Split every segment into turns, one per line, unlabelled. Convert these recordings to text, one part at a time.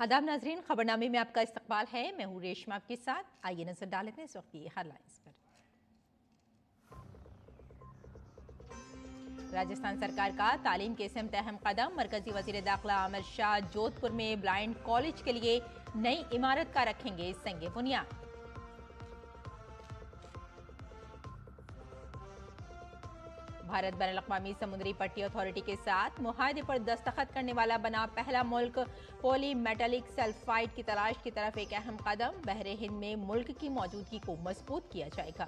आदाब नाजरीन, खबरनामे में आपका इस्तकबाल है। मैं हूँ रेशमा आपके साथ। आइए नजर डाल लेते हैं इस वक्त की हेडलाइंस पर। राजस्थान सरकार का तालीम के समत अहम कदम। मरकजी वजीर दाखिला अमित शाह जोधपुर में ब्लाइंड कॉलेज के लिए नई इमारत का रखेंगे संगे बुनियाद। भारत बैनुल-अक़वामी समुद्री पट्टी अथॉरिटी के साथ मुआहदे पर दस्तखत करने वाला बना पहला मुल्क। पॉली मेटालिक सल्फाइड की तलाश की तरफ एक अहम कदम। बहरे हिंद में मुल्क की मौजूदगी को मजबूत किया जाएगा।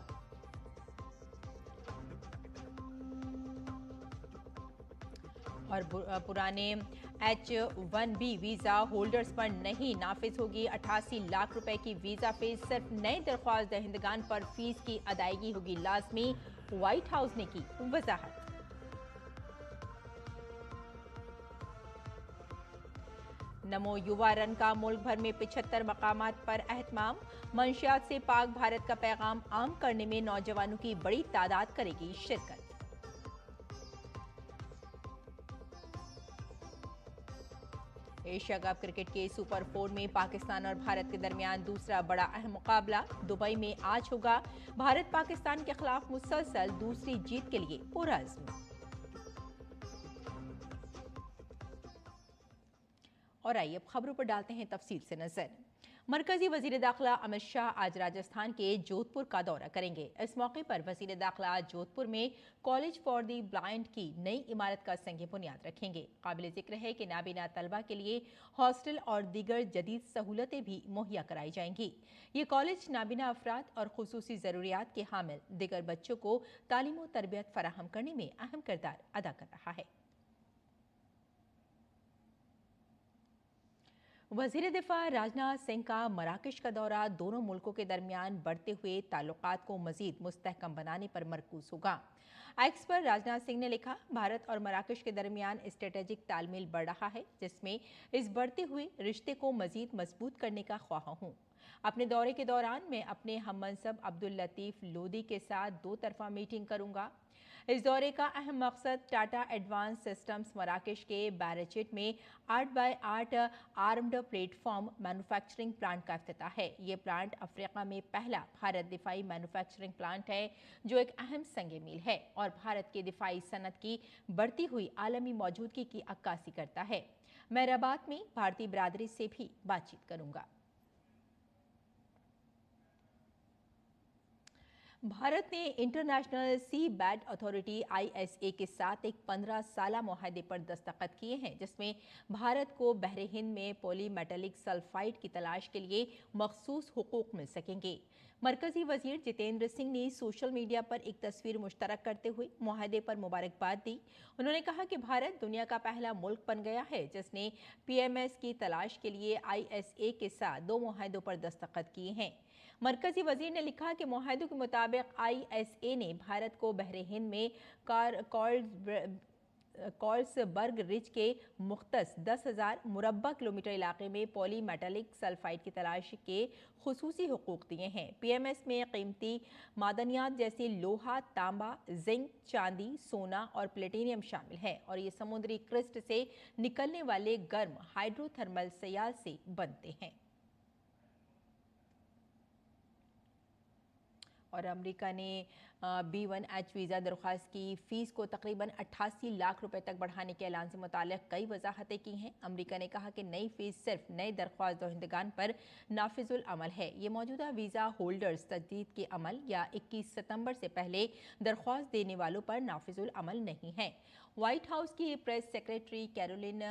और पुराने H-1B वीजा होल्डर्स पर नहीं नाफिज होगी 88 लाख रुपए की वीजा फीस। सिर्फ नए दरख्वास्त दहिंदगान पर फीस की अदायगी होगी लाजमी। व्हाइट हाउस ने की वजाहत। नमो युवा रन का मुल्क भर में 75 मकामात पर एहतमाम। मंशियात से पाक भारत का पैगाम आम करने में नौजवानों की बड़ी तादाद करेगी शिरकत। एशिया कप क्रिकेट के सुपर 4 में पाकिस्तान और भारत के दरमियान दूसरा बड़ा अहम मुकाबला दुबई में आज होगा। भारत पाकिस्तान के खिलाफ मुसलसल दूसरी जीत के लिए पुरअज़्म। और आइए अब खबरों पर डालते हैं तफसील से नजर। मरकजी वजीर दाखिला अमित शाह आज राजस्थान के जोधपुर का दौरा करेंगे। इस मौके पर वजीर दाखिला जोधपुर में कॉलेज फॉर दी ब्लाइंड की नई इमारत का संग बुनियाद रखेंगे। काबिल जिक्र है कि नाबीना तलबा के लिए हॉस्टल और दीगर जदीद सहूलतें भी मुहैया कराई जाएंगी। ये कॉलेज नाबीना अफराद और खुसूसी ज़रूरियात के हामिल दीगर बच्चों को तालीम और तरबियत फराहम करने में अहम किरदार अदा कर रहा है। वजीर दिफा राजनाथ सिंह का मराकश का दौरा दोनों मुल्कों के दरमियान बढ़ते हुए ताल्लुकात को मजीद मुस्तहकम बनाने पर मरकूज होगा। एक्स पर राजनाथ सिंह ने लिखा, भारत और मराकश के दरमियान स्ट्रेटेजिक तालमेल बढ़ रहा है, जिसमें इस बढ़ते हुए रिश्ते को मजीद मजबूत करने का ख्वाह हूँ। अपने दौरे के दौरान मैं अपने हममनसब अब्दुल लतीफ लोधी के साथ 2 तरफा मीटिंग करूंगा। इस दौरे का अहम मकसद टाटा एडवांस सिस्टम्स मराकश के बैरचेट में 8x8 armed platform manufacturing plant का इफ्तिताह है। ये प्लांट अफ्रीका में पहला भारत दिफाई मैन्युफैक्चरिंग प्लांट है, जो एक अहम संग मील है और भारत के दिफाई सनत की बढ़ती हुई आलमी मौजूदगी की अक्कासी करता है। मैं रबात में भारतीय बिरादरी से भी बातचीत करूंगा। भारत ने इंटरनेशनल सी बैड अथॉरिटी ISA के साथ एक 15 साला मुआहदे पर दस्तखत किए हैं, जिसमें भारत को बहरे हिंद में पॉली मेटालिक सल्फाइड की तलाश के लिए मखसूस हुकूक मिल सकेंगे। मरकजी वजीर जितेंद्र सिंह ने सोशल मीडिया पर एक तस्वीर मुश्तरक करते हुए मुआहदे पर मुबारकबाद दी। उन्होंने कहा कि भारत दुनिया का पहला मुल्क बन गया है जिसने PMS की तलाश के लिए ISA के साथ 2 मुआहदों पर दस्तखत किए हैं। मरकजी वजीर ने लिखा कि मुआहदे के मुताबिक ISA ने भारत को बहरे हिंद में कॉल्सबर्ग रिज के मुख्तस 10,000 मुरब्बा किलोमीटर इलाके में पॉली मेटालिक सल्फाइड की तलाश के खुसूसी हुकूक दिए हैं। PMS में कीमती मादनियात जैसे लोहा, तांबा, जिंक, चांदी, सोना और प्लेटिनियम शामिल है और ये समुद्री क्रिस्ट से निकलने वाले गर्म हाइड्रोथर्मल सयाल से बनते हैं। और अमेरिका ने B1H वीज़ा दरख्वास्त की फ़ीस को तकरीबन 88 लाख रुपए तक बढ़ाने के ऐलान से मुताल्लिक़ कई वजाहतें की हैं। अमेरिका ने कहा कि नई फ़ीस सिर्फ नए दरख्वास्त दहिंदगान पर नाफिजुल अमल है। ये मौजूदा वीज़ा होल्डर्स तजदीद के अमल या 21 सितंबर से पहले दरख्वास्त देने वालों पर नाफिजुल अमल नहीं है। व्हाइट हाउस की प्रेस सेक्रेटरी कैरोलिन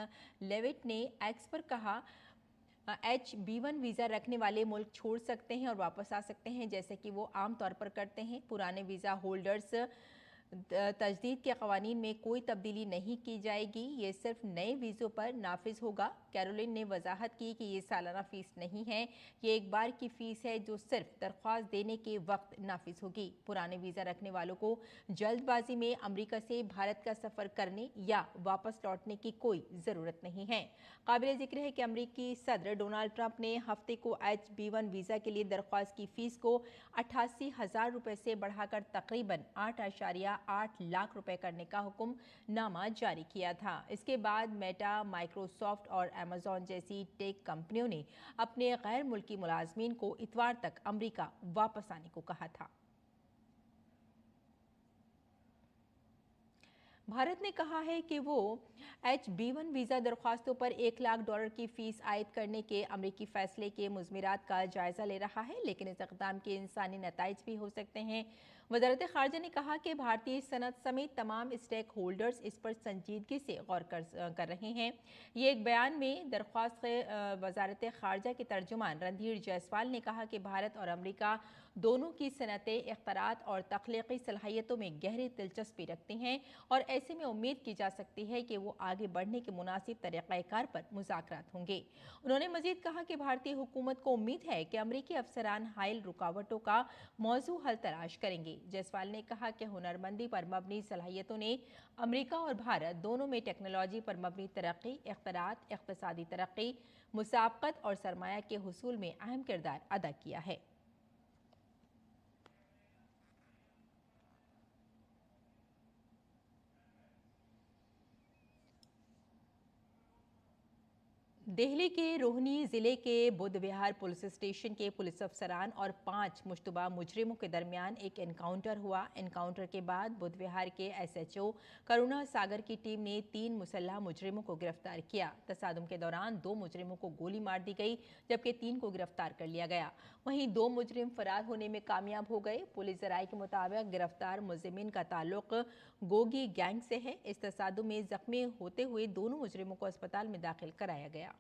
लेविट ने एक्स पर कहा, H-B1 वीज़ा रखने वाले मुल्क छोड़ सकते हैं और वापस आ सकते हैं, जैसे कि वो आम तौर पर करते हैं। पुराने वीज़ा होल्डर्स तजदीद के कवानीन में कोई तब्दीली नहीं की जाएगी, ये सिर्फ नए वीज़ों पर नाफिज होगा। कैरोलिन ने वजाहत की कि ये सालाना फ़ीस नहीं है, ये एक बार की फ़ीस है जो सिर्फ दरख्वास्त देने के वक्त नाफिज होगी। पुराने वीज़ा रखने वालों को जल्दबाजी में अमरीका से भारत का सफ़र करने या वापस लौटने की कोई ज़रूरत नहीं है। काबिल ज़िक्र है कि अमरीकी सदर डोनाल्ड ट्रंप ने हफ्ते को H-B1 वीज़ा के लिए दरख्वास्त की फ़ीस को 88,000 रुपये से बढ़ाकर तकरीबन 8 लाख रुपए करने का हुक्मनामा जारी किया था। इसके बाद मेटा, माइक्रोसॉफ्ट और अमेजॉन जैसी टेक कंपनियों ने अपने गैर मुल्की मुलाजमीन को इतवार तक अमेरिका वापस आने को कहा था। भारत ने कहा है कि वो H-1B वीज़ा दरख्वास्तों पर $1 लाख की फीस आयद करने के अमरीकी फैसले के मुज़मिरात का जायजा ले रहा है, लेकिन इस इक़दाम के इंसानी नताइज भी हो सकते हैं। वज़ारत ख़ारजा ने कहा कि भारतीय सनत समेत तमाम स्टेक होल्डर्स इस पर संजीदगी से गौर कर रहे हैं। ये एक बयान में दरख्वास्त वज़ारत ख़ारजा के तर्जुमान रणधीर जायसवाल ने कहा कि भारत और अमरीका दोनों की सनतें इख्तरात और तख्लीकी सलाहियतों में गहरी दिलचस्पी रखती हैं और ऐसे में उम्मीद की जा सकती है कि वो आगे बढ़ने के मुनासिब तरीक़ाकार पर मुज़ाकरात होंगे। उन्होंने मज़ीद कहा कि भारतीय हुकूमत को उम्मीद है कि अमरीकी अफसरान हाइल रुकावटों का मौजू हल तलाश करेंगे। जायसवाल ने कहा कि हुनरमंदी पर मबनी सलाहियतों ने अमरीका और भारत दोनों में टेक्नोलॉजी पर मबनी तरक्की, इख्तरात, इक़्तिसादी तरक्की, मुसाबकत और सरमाया के हुसूल में अहम किरदार अदा किया है। दिल्ली के रोहनी जिले के बुद्ध विहार पुलिस स्टेशन के पुलिस अफसरान और 5 मुश्तबा मुजरिमों के दरमियान एक एनकाउंटर हुआ। एनकाउंटर के बाद बुद्ध विहार के SHO करुणा सागर की टीम ने 3 मुसल्लह मुजरिमों को गिरफ्तार किया। तसादुम के दौरान 2 मुजरिमों को गोली मार दी गई, जबकि 3 को गिरफ्तार कर लिया गया। वहीं 2 मुजरिम फरार होने में कामयाब हो गए। पुलिस ज़राए के मुताबिक गिरफ्तार मुजरिमीन का ताल्लुक गोगी गैंग से है। इस तसादुम में जख्मी होते हुए दोनों मुजरिमों को अस्पताल में दाखिल कराया गया।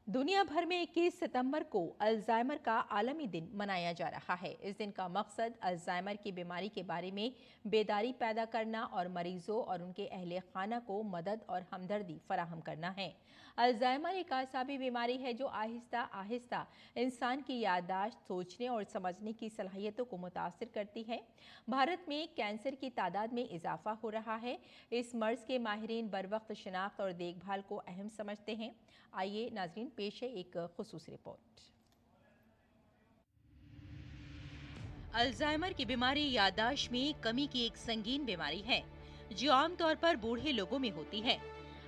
दुनिया भर में 21 सितंबर को अल्जाइमर का आलमी दिन मनाया जा रहा है। इस दिन का मकसद अल्जाइमर की बीमारी के बारे में बेदारी पैदा करना और मरीजों और उनके अहले खाना को मदद और हमदर्दी फराहम करना है। अल्जाइमर एक आसाबी बीमारी है जो आहिस्ता आहिस्ता इंसान की याददाश्त, सोचने और समझने की सलाहियतों को मुतासिर करती है। भारत में कैंसर की तादाद में इजाफा हो रहा है। इस मर्ज के माहिरीन बर वक्त शिनाख्त और देखभाल को अहम समझते हैं। आइए नाजरीन, पेश है एक खुसूसी रिपोर्ट। अल्जाइमर की बीमारी याददाश्त में कमी की एक संगीन बीमारी है जो आमतौर पर बूढ़े लोगों में होती है।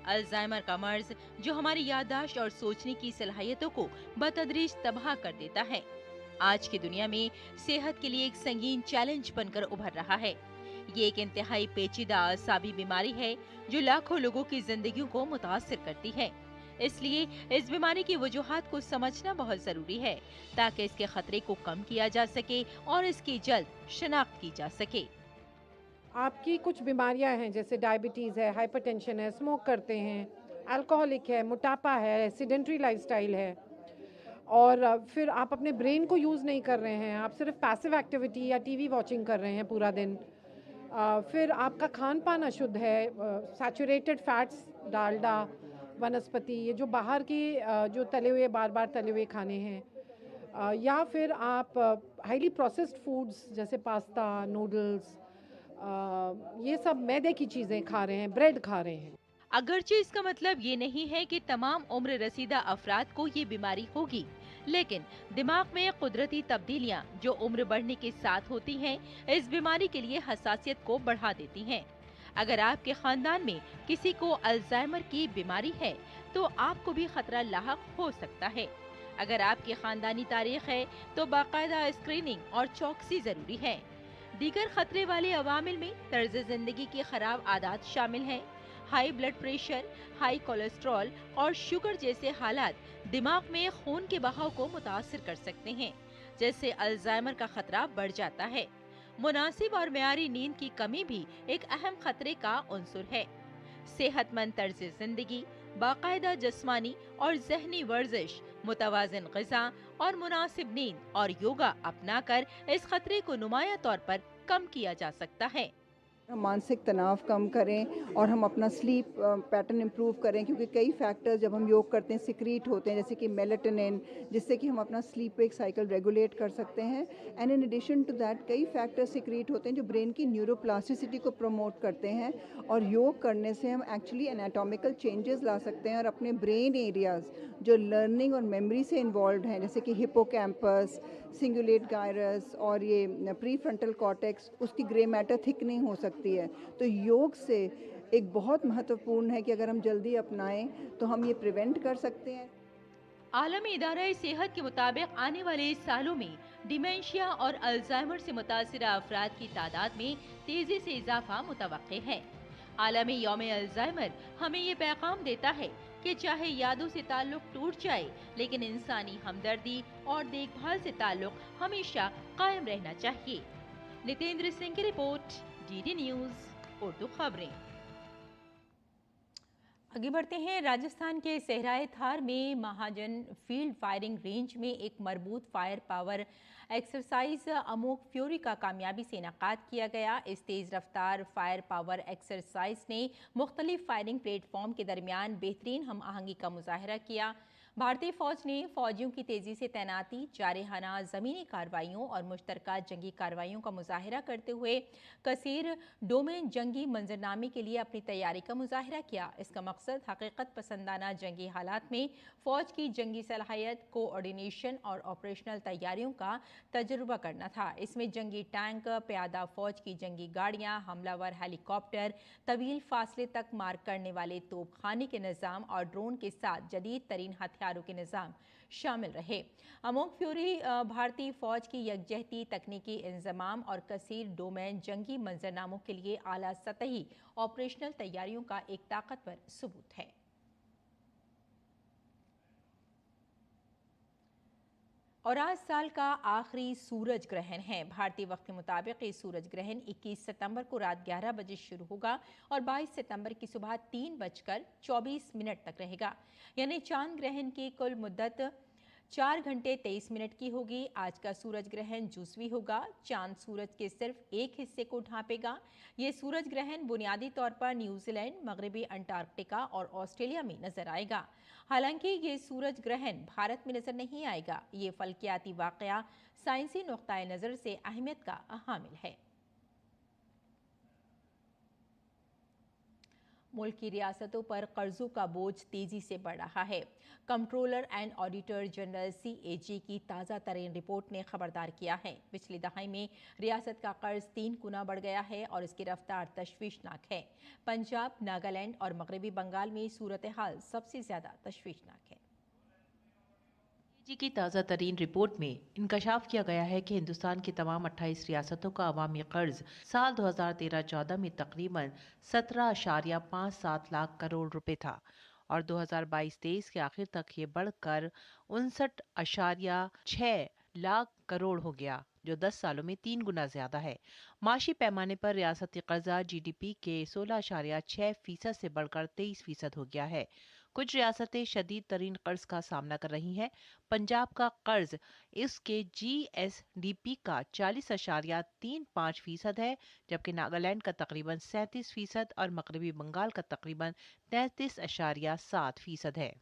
अल्जाइमर का मर्ज जो हमारी याददाश्त और सोचने की सलाहियतों को बतदरीज तबाह कर देता है, आज की दुनिया में सेहत के लिए एक संगीन चैलेंज बनकर उभर रहा है। ये एक इंतहाई पेचीदा आसाबी बीमारी है जो लाखों लोगों की जिंदगियों को मुतासिर करती है। इसलिए इस बीमारी की वजूहात को समझना बहुत जरूरी है ताकि इसके खतरे को कम किया जा सके और इसकी जल्द शिनाख्त की जा सके।
आपकी कुछ बीमारियां हैं जैसे डायबिटीज़ है, हाइपरटेंशन है, स्मोक करते हैं, अल्कोहलिक है, मोटापा है, सेडेंट्री लाइफस्टाइल है और फिर आप अपने ब्रेन को यूज़ नहीं कर रहे हैं, आप सिर्फ पैसिव एक्टिविटी या टीवी वॉचिंग कर रहे हैं पूरा दिन। फिर आपका खान पान अशुद्ध है, सैचुरेटेड फैट्स, डालडा, वनस्पति, ये जो बाहर के जो तले हुए बार बार तले हुए खाने हैं, या फिर आप हाईली प्रोसेस्ड फूड्स जैसे पास्ता, नूडल्स, ये सब मैदे की चीज़ें खा रहे हैं, ब्रेड खा रहे हैं।
अगरचे इसका मतलब ये नहीं है कि तमाम उम्र रसीदा अफराद को ये बीमारी होगी, लेकिन दिमाग में कुदरती तब्दीलियां जो उम्र बढ़ने के साथ होती हैं, इस बीमारी के लिए हसासियत को बढ़ा देती हैं। अगर आपके खानदान में किसी को अल्जाइमर की बीमारी है तो आपको भी खतरा लाहक हो सकता है। अगर आपकी खानदानी तारीख है तो बाकायदा स्क्रीनिंग और चौकसी जरूरी है। दीगर खतरे वाले अवामिल में तर्ज जिंदगी की खराब आदत शामिल हैं। High blood pressure, high cholesterol और शुगर जैसे हालात दिमाग में खून के बहाव को मुतासिर कर सकते हैं, जिससे अल्जाइमर का खतरा बढ़ जाता है। मुनासिब और मेयारी नींद की कमी भी एक अहम खतरे का उन्सुर है। सेहतमंद तर्ज जिंदगी, बाकायदा जिस्मानी और जहनी वर्जिश, मुतवाजिन ग़िज़ा और मुनासिब नींद और योगा अपनाकर इस खतरे को नुमाया तौर पर कम किया जा सकता है।
मानसिक तनाव कम करें और हम अपना स्लीप पैटर्न इम्प्रूव करें, क्योंकि कई फैक्टर्स जब हम योग करते हैं सिक्रीट होते हैं, जैसे कि मेलाटोनिन, जिससे कि हम अपना स्लीप वेक साइकिल रेगुलेट कर सकते हैं। And in addition to that कई फैक्टर्स सिक्रीट होते हैं जो ब्रेन की न्यूरोप्लास्टिसिटी को प्रमोट करते हैं, और योग करने से हम एक्चुअली एनाटॉमिकल चेंजेस ला सकते हैं और अपने ब्रेन एरियाज जो लर्निंग और मेमोरी से इन्वॉल्व हैं, जैसे कि हिपोकैम्पस, सिंगुलेट गायरस और ये प्री फ्रंटल कॉर्टेक्स, उसकी ग्रे मैटर थिकनिंग हो सकती है। तो योग से एक बहुत महत्वपूर्ण है कि अगर हम जल्दी अपनाएं तो हम ये प्रिवेंट कर सकते हैं।
आलमी इदारा सेहत के मुताबिक आने वाले सालों में डिमेंशिया और अल्जाइमर से मुतासर अफराद की तादाद में तेजी से इजाफा मुतवक्के है। आलमी यौम अल्जाइमर हमें ये पैगाम देता है कि चाहे यादों से ताल्लुक टूट जाए, लेकिन इंसानी हमदर्दी और देखभाल से ताल्लुक हमेशा कायम रहना चाहिए। नितेंद्र सिंह की रिपोर्ट, डीडी न्यूज उर्दू खबरें। आगे बढ़ते हैं। राजस्थान के सहराए थार में महाजन फील्ड फायरिंग रेंज में एक मरबूत firepower exercise Amok Fury का कामयाबी से इनेकाद किया गया। इस तेज रफ्तार फायर पावर एक्सरसाइज ने मुख्तलिफ फायरिंग प्लेटफॉर्म के दरमियान बेहतरीन हम आहंगी का मुजाहरा किया। भारतीय फौज ने फौजियों की तेजी से तैनाती, जारहाना ज़मीनी कार्रवाइयों और मुश्तरका जंगी कार्रवाइयों का मुजाहरा करते हुए कसीर डोमेन जंगी मंजरनामे के लिए अपनी तैयारी का मुजाहरा किया। इसका मकसद हकीकत पसंदाना जंगी हालात में फौज की जंगी सलाहियत, कोऑर्डिनेशन और ऑपरेशनल तैयारियों का तजुर्बा करना था। इसमें जंगी टैंक, प्यादा फौज की जंगी गाड़ियां, हमलावर हेलीकॉप्टर, तवील फासले तक मार करने वाले तोपखाने के निज़ाम और ड्रोन के साथ जदीद तरीन हथियारों के निज़ाम शामिल रहे। अमोक फ्यूरी भारतीय फौज की यकजहती, तकनीकी इंजमाम और कसीर डोमेन जंगी मंजरनामों के लिए आला सतही ऑपरेशनल तैयारियों का एक ताकतवर सबूत है। और आज साल का आखिरी सूरज ग्रहण है। भारतीय वक्त के मुताबिक ये सूरज ग्रहण 21 सितंबर को रात 11 बजे शुरू होगा और 22 सितंबर की सुबह 3:24 तक रहेगा। यानी चांद ग्रहण की कुल मुद्दत 4 घंटे 23 मिनट की होगी। आज का सूरज ग्रहण जुज़वी होगा। चांद सूरज के सिर्फ एक हिस्से को ढांपेगा। ये सूरज ग्रहण बुनियादी तौर पर न्यूजीलैंड, मगरबी अंटार्कटिका और ऑस्ट्रेलिया में नजर आएगा। हालांकि ये सूरज ग्रहण भारत में नजर नहीं आएगा। ये फल्कियाती वाकया साइंसी नुक्ता नजर से अहमियत का हामिल है। मुल्क की रियासतों पर कर्जों का बोझ तेजी से बढ़ रहा है। Controller and auditor general CAG की ताज़ा तरीन रिपोर्ट ने खबरदार किया है। पिछली दहाई में रियासत का कर्ज 3 गुना बढ़ गया है और इसकी रफ्तार तशवीशनाक है। पंजाब, नागालैंड और मगरबी बंगाल में सूरत हाल सबसे ज़्यादा तशवीशनाक है।
जी की ताज़ा तरीन रिपोर्ट में इंकशाफ किया गया है कि हिंदुस्तान की तमाम 28 रियासतों का अवामी कर्ज साल 2013-14 में तकरीबन 17.57 लाख करोड़ रुपए था और 2022-23 के आखिर तक ये बढ़कर 59.6 लाख करोड़ हो गया, जो 10 सालों में 3 गुना ज्यादा है। माशी पैमाने पर रियासती कर्जा GDP के 16.6% से बढ़कर 23% हो गया है। कुछ रियासतें शदीद तरीन कर्ज का सामना कर रही हैं। पंजाब का कर्ज इसके GSDP का 40.35% है, जबकि नागालैंड का तकरीबन 37% और मगरबी बंगाल का तकरीबन 33.7% है।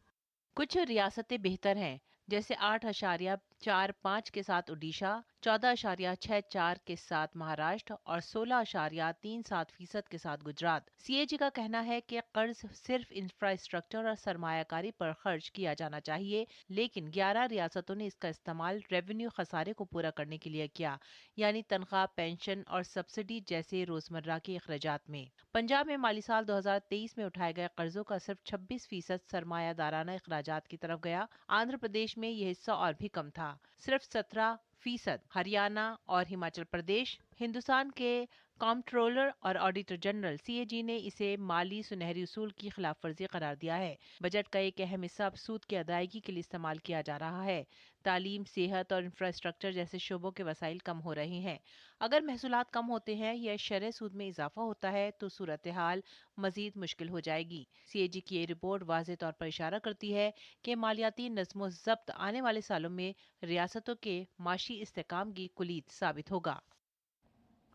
कुछ रियासतें बेहतर हैं, जैसे 8.45 के साथ उड़ीसा, 14.64 के साथ महाराष्ट्र और 16.37% के साथ गुजरात। CAG का कहना है कि कर्ज सिर्फ इंफ्रास्ट्रक्चर और सरमायाकारी पर खर्च किया जाना चाहिए, लेकिन 11 रियासतों ने इसका इस्तेमाल रेवेन्यू खसारे को पूरा करने के लिए किया, यानी तनख्वाह, पेंशन और सब्सिडी जैसे रोजमर्रा के अखराजात में। पंजाब में माली साल 2023 में उठाए गए कर्जों का सिर्फ 26% सरमायादाराना अखराजात की तरफ गया। आंध्र प्रदेश में यह हिस्सा और भी कम था, सिर्फ 17%। हरियाणा और हिमाचल प्रदेश। हिंदुस्तान के कंट्रोलर और ऑडिटर जनरल CAG ने इसे माली सुनहरी उसूल की खिलाफ वर्जी करार दिया है। बजट का एक अहम हिस्सा अब सूद की अदायगी के लिए इस्तेमाल किया जा रहा है। तालीम, सेहत और इंफ्रास्ट्रक्चर जैसे शोबों के वसाइल कम हो रहे हैं। अगर महसूलात कम होते हैं या शरह सूद में इजाफा होता है तो सूरत हाल मजीद मुश्किल हो जाएगी। CAG की ये रिपोर्ट वाज़ेह तौर पर इशारा करती है कि मालियाती नज़्मो ज़ब्त आने वाले सालों में रियासतों के माशी इस्तेकाम की कुलीद साबित होगा।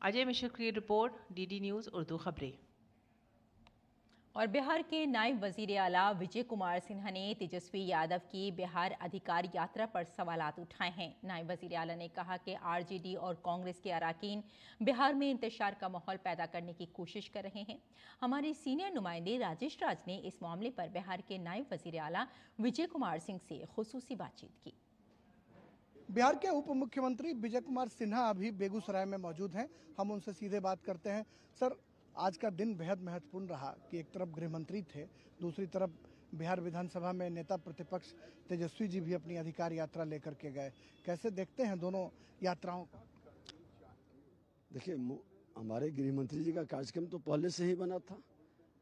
अजय मिश्र की रिपोर्ट, डीडी न्यूज़ उर्दू खबरें।
और बिहार के नायब वजीर आला विजय कुमार सिन्हा ने तेजस्वी यादव की बिहार अधिकार यात्रा पर सवालात उठाए हैं। नायब वजीर आला ने कहा कि आरजेडी और कांग्रेस के अराकीन बिहार में इंतशार का माहौल पैदा करने की कोशिश कर रहे हैं। हमारे सीनियर नुमाइंदे राजेश राज ने इस मामले पर बिहार के नायब वजीर आला विजय कुमार सिंह से खुसूसी बातचीत की।
बिहार के उप मुख्यमंत्री विजय कुमार सिन्हा अभी बेगूसराय में मौजूद हैं। हम उनसे सीधे बात करते हैं। सर, आज का दिन बेहद महत्वपूर्ण रहा कि एक तरफ गृह मंत्री थे, दूसरी तरफ बिहार विधानसभा में नेता प्रतिपक्ष तेजस्वी जी भी अपनी अधिकार यात्रा लेकर के गए। कैसे देखते हैं दोनों यात्राओं को?
देखिए, हमारे गृह मंत्री जी का कार्यक्रम तो पहले से ही बना था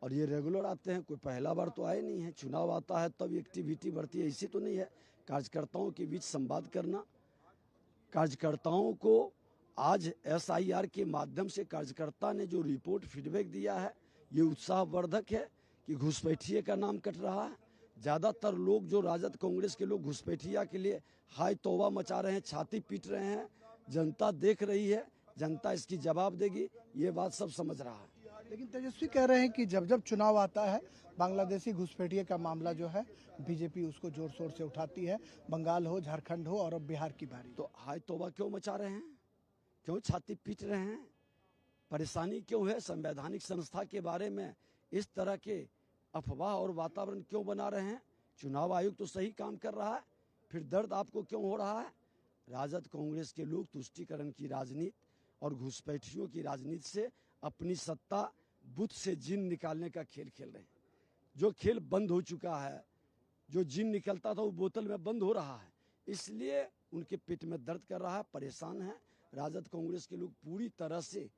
और ये रेगुलर आते हैं, कोई पहला बार तो आए नहीं है। चुनाव आता है तब एक्टिविटी बढ़ती है, ऐसी तो नहीं है। कार्यकर्ताओं के बीच संवाद करना, कार्यकर्ताओं को आज SIR के माध्यम से कार्यकर्ता ने जो रिपोर्ट फीडबैक दिया है, ये उत्साहवर्धक है कि घुसपैठिए का नाम कट रहा है। ज़्यादातर लोग जो राजद कांग्रेस के लोग घुसपैठिया के लिए हाय तौबा मचा रहे हैं, छाती पीट रहे हैं। जनता देख रही है, जनता इसकी जवाब देगी, ये बात सब समझ रहा है।
लेकिन तेजस्वी कह रहे हैं कि जब जब चुनाव आता है बांग्लादेशी घुसपैठिए का मामला जो है बीजेपी उसको जोर शोर से उठाती है। बंगाल हो, झारखंड हो और अब बिहार की बारी।
तो हाय तौबा क्यों मचा रहे हैं, क्यों छाती पीट रहे हैं, परेशानी क्यों है? संवैधानिक संस्था के बारे में इस तरह के अफवाह और वातावरण क्यों बना रहे हैं? चुनाव आयोग तो सही काम कर रहा है, फिर दर्द आपको क्यों हो रहा है? राजद कांग्रेस के लोग तुष्टीकरण की राजनीति और घुसपैठियों की राजनीति से अपनी सत्ता बुत से जिन निकालने का खेल खेल रहे हैं। जो खेल बंद हो चुका है, जो जिन निकलता था वो बोतल में बंद हो रहा है, इसलिए उनके पेट में दर्द कर रहा है, परेशान है। राजद कांग्रेस के लोग पूरी तरह से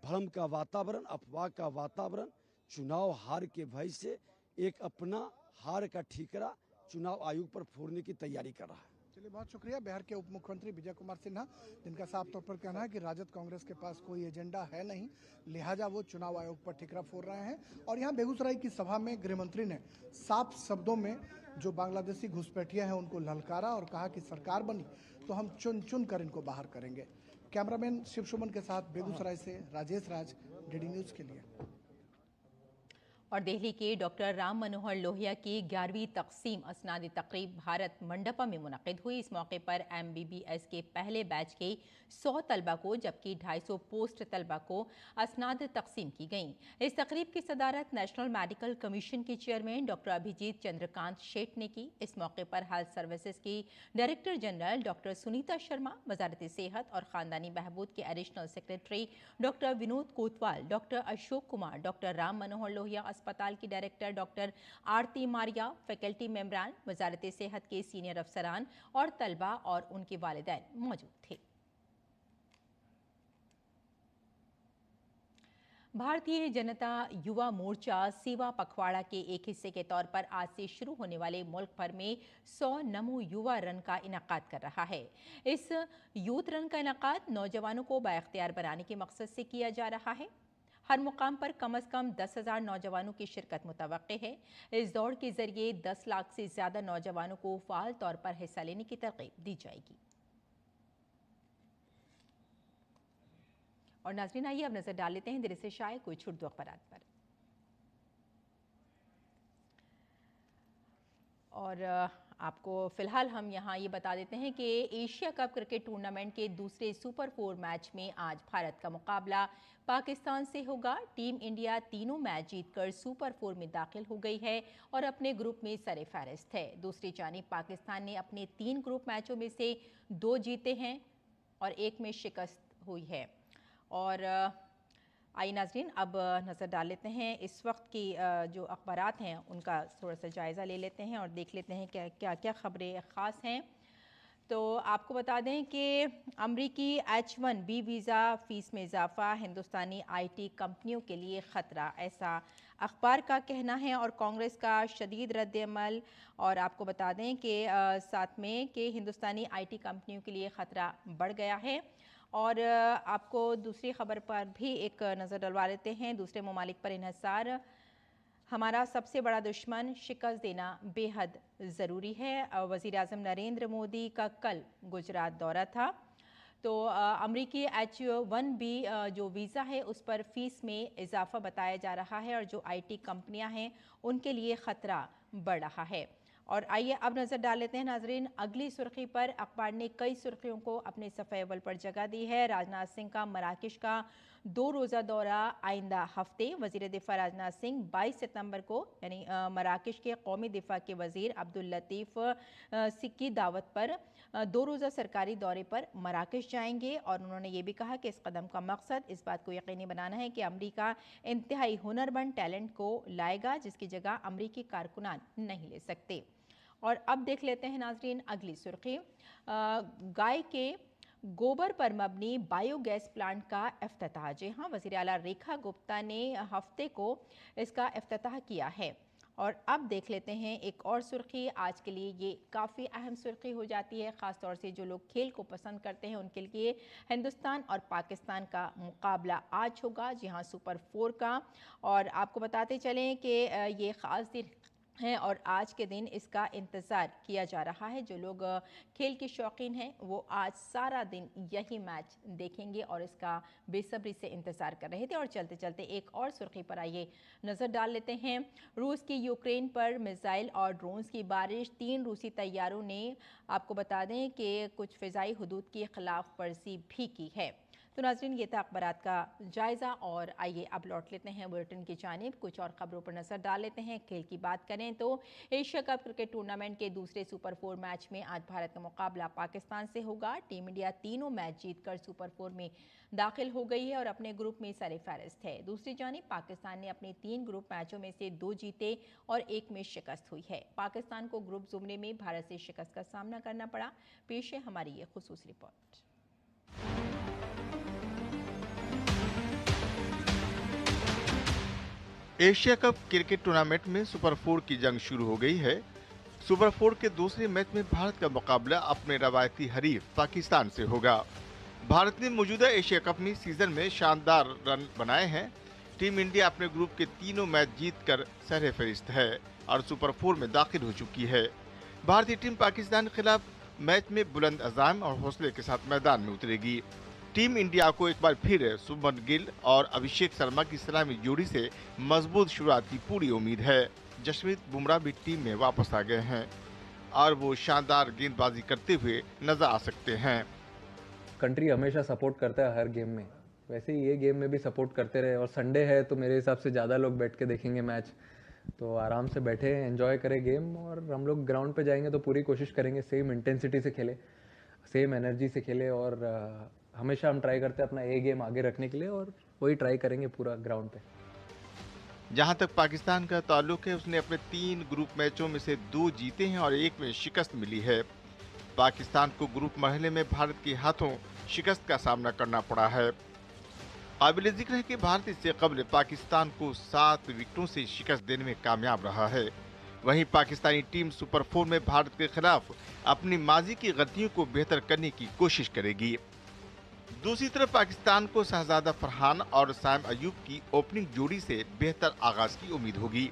भ्रम का वातावरण, अफवाह का वातावरण, चुनाव हार के भय से एक अपना हार का ठीकरा चुनाव आयोग पर फोड़ने की तैयारी कर रहा है।
चलिए, बहुत शुक्रिया। बिहार के उप मुख्यमंत्री विजय कुमार सिन्हा, जिनका साफ तौर पर कहना है कि राजद कांग्रेस के पास कोई एजेंडा है नहीं, लिहाजा वो चुनाव आयोग पर ठिकरा फोड़ रहे हैं। और यहाँ बेगूसराय की सभा में गृह मंत्री ने साफ शब्दों में जो बांग्लादेशी घुसपैठिया हैं उनको ललकारा और कहा कि सरकार बनी तो हम चुन चुन कर इनको बाहर करेंगे। कैमरामैन शिव सुमन के साथ बेगूसराय से राजेश राज, डीडी न्यूज़ के लिए।
और दिल्ली के डॉक्टर राम मनोहर लोहिया की 11वीं तकसीम असनादी तकरीब भारत मंडपा में मुनक़िद हुई। इस मौके पर MBBS के पहले बैच के 100 तलबा को जबकि 250 पोस्ट तलबा को असनाद तकसीम की गई। इस तकरीब की सदारत नेशनल मेडिकल कमीशन के चेयरमैन डॉक्टर अभिजीत चंद्रकांत शेठ ने की। इस मौके पर हेल्थ सर्विसेज की director general doctor Sunita Sharma, वजारत सेहत और ख़ानदानी बहबूद के एडिशनल सेक्रेटरी डॉक्टर विनोद कोतवाल, डॉक्टर अशोक कुमार, डॉक्टर राम मनोहर लोहिया अस्पताल की डायरेक्टर डॉक्टर आरती मारिया, फैकल्टी मेंबरान, वजारत सेहत के सीनियर अफसरान और तलबा और उनके वालिदैन मौजूद थे। भारतीय जनता युवा मोर्चा सेवा पखवाड़ा के एक हिस्से के तौर पर आज से शुरू होने वाले मुल्क भर में 100 नमो युवा रन का इनेकाद कर रहा है। इस यूथ रन का इनेकाद नौजवानों को बाइख्तियार बनाने के मकसद से किया जा रहा है। हर मुकाम पर कम से कम 10,000 नौजवानों की शिरकत मुतवक्के है। इस दौड़ के जरिए 10 लाख से ज्यादा नौजवानों को फाल तौर पर हिस्सा लेने की तरगीब दी जाएगी। और नाज़रीन, आइए अब नजर डाल लेते हैं दिल्ली से शाये कुछ उर्दू अखबारात पर। और आपको फिलहाल हम यहाँ ये बता देते हैं कि एशिया कप क्रिकेट टूर्नामेंट के दूसरे सुपर 4 मैच में आज भारत का मुकाबला पाकिस्तान से होगा। टीम इंडिया तीनों मैच जीतकर सुपर 4 में दाखिल हो गई है और अपने ग्रुप में सरे-फहरिस्त है। दूसरी जानिब पाकिस्तान ने अपने 3 ग्रुप मैचों में से 2 जीते हैं और 1 में शिकस्त हुई है। और आइए नाज़रीन, अब नज़र डाल लेते हैं इस वक्त की जो अखबारात हैं उनका थोड़ा सा जायज़ा ले लेते हैं और देख लेते हैं क्या क्या खबरें ख़ास हैं। तो आपको बता दें कि अमरीकी H-1B वीज़ा फ़ीस में इजाफा हिंदुस्तानी IT कंपनियों के लिए ख़तरा, ऐसा अखबार का कहना है। और कांग्रेस का शदीद रद्द-ए-अमल। और आपको बता दें कि साथ में कि हिंदुस्तानी IT कंपनियों के लिए ख़तरा बढ़ गया है। और आपको दूसरी खबर पर भी एक नज़र डलवा लेते हैं। दूसरे ममालिक पर इन्हिसार, हमारा सबसे बड़ा दुश्मन, शिकस्त देना बेहद ज़रूरी है। वज़ीर आज़म नरेंद्र मोदी का कल गुजरात दौरा था। तो अमरीकी H-1B जो वीज़ा है उस पर फीस में इजाफा बताया जा रहा है और जो IT कंपनियां हैं उनके लिए ख़तरा बढ़ रहा है। और आइए अब नज़र डाल लेते हैं नाजरीन अगली सुर्खी पर। अखबार ने कई सुर्खियों को अपने सफ़े अव्वल पर जगह दी है। राजनाथ सिंह का मराकश का 2 रोज़ा दौरा आइंदा हफ्ते। वज़ीर दिफा राजनाथ सिंह 22 सितंबर को यानी मराकश के कौमी दिफा के वज़ीर अब्दुल लतीफ़ की दावत पर 2 रोज़ा सरकारी दौरे पर मराकश जाएंगे और उन्होंने ये भी कहा कि इस कदम का मकसद इस बात को यकीनी बनाना है कि अमरीका इंतहाई हुनरमंद टैलेंट को लाएगा जिसकी जगह अमरीकी कारकुनान नहीं ले सकते। और अब देख लेते हैं नाजरीन अगली सुर्खी। गाय के गोबर पर मबनी बायोगैस प्लांट का इफ्तिताह। जी हाँ, वज़ीर आला रेखा गुप्ता ने हफ्ते को इसका इफ्तिताह किया है। और अब देख लेते हैं एक और सुर्खी। आज के लिए ये काफ़ी अहम सुर्खी हो जाती है, ख़ास तौर से जो लोग खेल को पसंद करते हैं उनके लिए। हिंदुस्तान और पाकिस्तान का मुकाबला आज होगा, जी हाँ, सुपर 4 का। और आपको बताते चलें कि ये ख़ास दिन हैं और आज के दिन इसका इंतज़ार किया जा रहा है। जो लोग खेल के शौकीन हैं वो आज सारा दिन यही मैच देखेंगे और इसका बेसब्री से इंतज़ार कर रहे थे। और चलते चलते एक और सुर्खी पर आइए नज़र डाल लेते हैं। रूस की यूक्रेन पर मिसाइल और ड्रोन्स की बारिश। 3 रूसी तैयारों ने आपको बता दें कि कुछ फ़िज़ाई हदूद की खिलाफ वर्जी भी की है। तो नाज़रीन ये था अखबारात का जायज़ा और आइए अब लौट लेते हैं बुलेटिन की जानिब। कुछ और खबरों पर नज़र डाल लेते हैं। खेल की बात करें तो एशिया कप क्रिकेट टूर्नामेंट के दूसरे सुपर 4 मैच में आज भारत का मुकाबला पाकिस्तान से होगा। टीम इंडिया तीनों मैच जीतकर सुपर 4 में दाखिल हो गई है और अपने ग्रुप में सरफहरिस्त है। दूसरी जानिब पाकिस्तान ने अपने 3 ग्रुप मैचों में से 2 जीते और 1 में शिकस्त हुई है। पाकिस्तान को ग्रुप ज़ुमरे में भारत से शिकस्त का सामना करना पड़ा। पेश है हमारी ये खुसूस report.
Asia Cup cricket tournament में सुपर 4 की जंग शुरू हो गई है। सुपर 4 के दूसरे मैच में भारत का मुकाबला अपने रवायती हरीफ पाकिस्तान से होगा। भारत ने मौजूदा एशिया कप में सीजन में शानदार रन बनाए हैं। टीम इंडिया अपने ग्रुप के तीनों मैच जीतकर सरफहरिस्त है और सुपर 4 में दाखिल हो चुकी है। भारतीय टीम पाकिस्तान के खिलाफ मैच में बुलंद अज़ाम और हौसले के साथ मैदान में उतरेगी। टीम इंडिया को एक बार फिर शुभमन गिल और अभिषेक शर्मा की सलामी जोड़ी से मजबूत शुरुआत की पूरी उम्मीद है। जसप्रीत बुमराह भी टीम में वापस आ गए हैं और वो शानदार गेंदबाजी करते हुए नजर आ सकते हैं।
कंट्री हमेशा सपोर्ट करता है हर गेम में, वैसे ही ये गेम में भी सपोर्ट करते रहे। और संडे है तो मेरे हिसाब से ज़्यादा लोग बैठ के देखेंगे मैच, तो आराम से बैठे एंजॉय करें गेम। और हम लोग ग्राउंड पे जाएंगे तो पूरी कोशिश करेंगे सेम इंटेंसिटी से खेले, सेम एनर्जी से खेले और हमेशा हम ट्राई करते हैं अपना ए गेम आगे रखने के लिए और वही ट्राई करेंगे पूरा ग्राउंड पे।
जहां तक पाकिस्तान का ताल्लुक है, उसने अपने 3 ग्रुप मैचों में से 2 जीते हैं और 1 में शिकस्त मिली है। पाकिस्तान को ग्रुप मरहले में भारत के हाथों शिकस्त का सामना करना पड़ा है। काबिल जिक्र है कि भारत इससे कबल पाकिस्तान को 7 विकेटों से शिकस्त देने में कामयाब रहा है। वहीं पाकिस्तानी टीम सुपर 4 में भारत के खिलाफ अपनी माजी की गलतियों को बेहतर करने की कोशिश करेगी। दूसरी तरफ पाकिस्तान को शहजादा फरहान और साइम अयूब की ओपनिंग जोड़ी से बेहतर आगाज की उम्मीद होगी।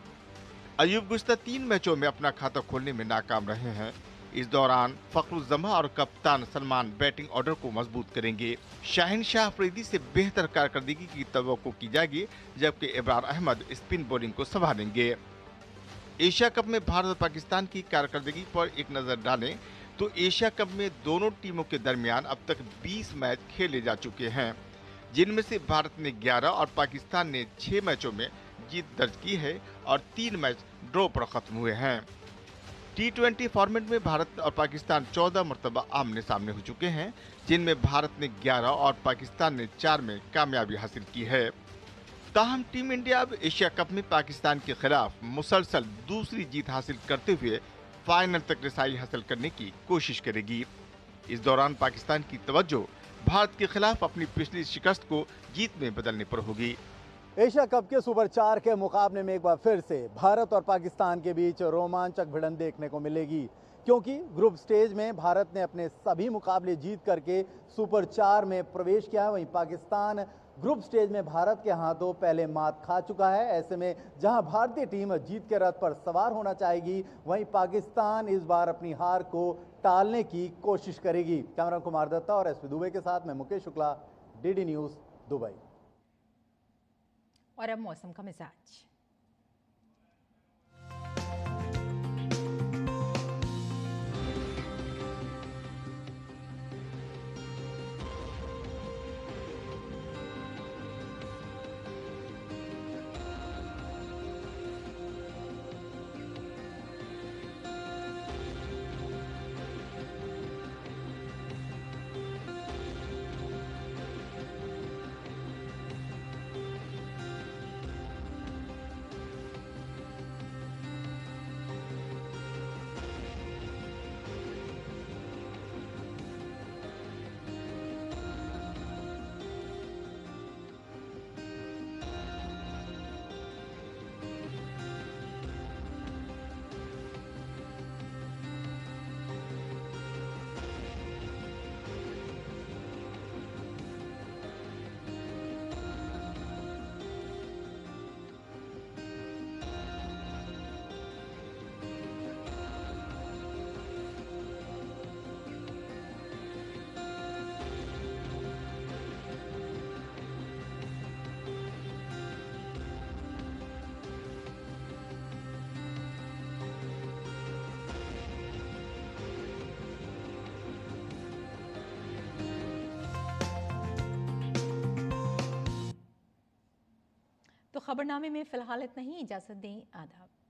अयूब गुज़िश्ता 3 मैचों में अपना खाता खोलने में नाकाम रहे हैं। इस दौरान फखरुज़्ज़मा और कप्तान सलमान बैटिंग ऑर्डर को मजबूत करेंगे। शाहीन शाह अफरीदी से बेहतर कारकर्दगी की तवक्को की जाएगी, जबकि इब्रार अहमद स्पिन बॉलिंग को संभालेंगे। एशिया कप में भारत और पाकिस्तान की कारकर्दगी पर एक नजर डालें तो एशिया कप में दोनों टीमों के दरमियान अब तक 20 मैच खेले जा चुके हैं, जिनमें से भारत ने 11 और पाकिस्तान ने 6 मैचों में जीत दर्ज की है और 3 मैच ड्रॉ पर खत्म हुए हैं। T20 फॉर्मेट में भारत और पाकिस्तान 14 मरतबा आमने सामने हो चुके हैं, जिनमें भारत ने 11 और पाकिस्तान ने 4 में कामयाबी हासिल की है। ताहम टीम इंडिया अब एशिया कप में पाकिस्तान के खिलाफ मुसलसल दूसरी जीत हासिल करते हुए फाइनल तक रसाई हासिल करने की कोशिश करेगी। इस दौरान पाकिस्तान की तवज्जो भारत के खिलाफ अपनी पिछली शिकस्त को जीत में बदलने पर होगी।
एशिया कप के सुपर 4 के मुकाबले में एक बार फिर से भारत और पाकिस्तान के बीच रोमांचक भिड़ंत देखने को मिलेगी, क्योंकि ग्रुप स्टेज में भारत ने अपने सभी मुकाबले जीत करके सुपर 4 में प्रवेश किया है। वहीं पाकिस्तान ग्रुप स्टेज में भारत के हाथों पहले मात खा चुका है। ऐसे में जहां भारतीय टीम जीत के रथ पर सवार होना चाहेगी, वहीं पाकिस्तान इस बार अपनी हार को टालने की कोशिश करेगी। कैमरा कुमार दत्ता और एसपी दुबे के साथ मैं Mukesh Shukla, DD news, Dubai.
और अब मौसम का मिजाज। तो खबरनामे में फिलहाल इतना ही। इजाजत दें, आदाब।